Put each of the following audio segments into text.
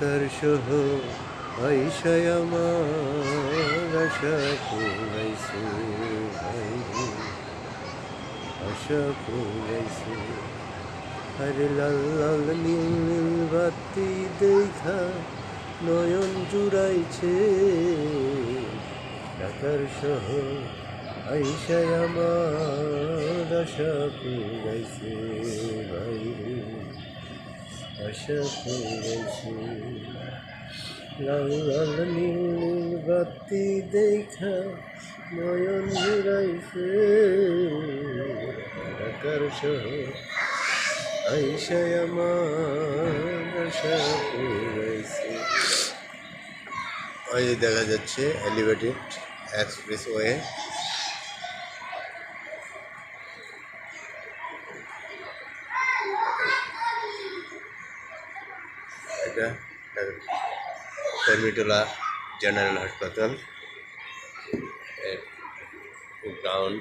ঢাকার শহর আইসায় আমার আশা পুরাইছে ভাইরে, আশা পুরাইছে। আরে লাল লাল নীল নীল বাতি দেখা নয়ন জুড়াইছে, ঢাকার শহর আইসায় আমার আশা পুরাইছে ভাইরে, আশা পুরাইছে। লাল লাল নীল নীল বাতি দেখা নয়ন জুড়াইছে, ঢাকার শহর আইসায় আমার আশা পুরাইছে। ওই যে দেখা যাচ্ছে এলিভেটেড এক্সপ্রেসওয়ে। এটা কর্মীটোলা জেনারেল হাসপাতাল এর গ্রাউন্ড,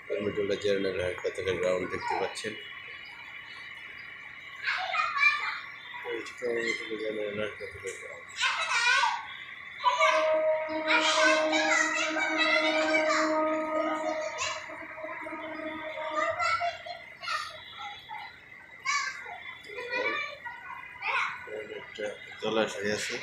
কর্মীটোলা জেনারেল হাসপাতালের গ্রাউন্ড দেখতে পাচ্ছেন। কর্মীটোলা জেনারেল হাসপাতালের গ্রাউন্ড। একটা জলাশয় আছে।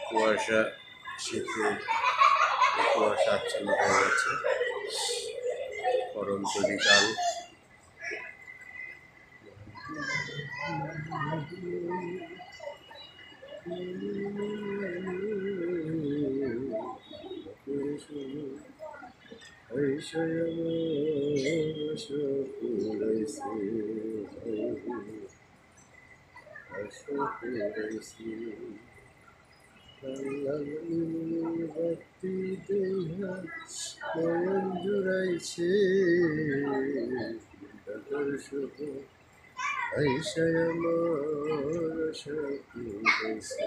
কুয়াশা, শীতে কুয়াশা আচ্ছন্ন হয়ে গেছে, পরন্ত বিকাল। আইসায় আমার আশা পুরাইছে, আশা পুরাইছে। বাতি দেখা নয়ন জুড়াইছে, ঢাকার শহর আইসায় আমার আশা পুরাইছে।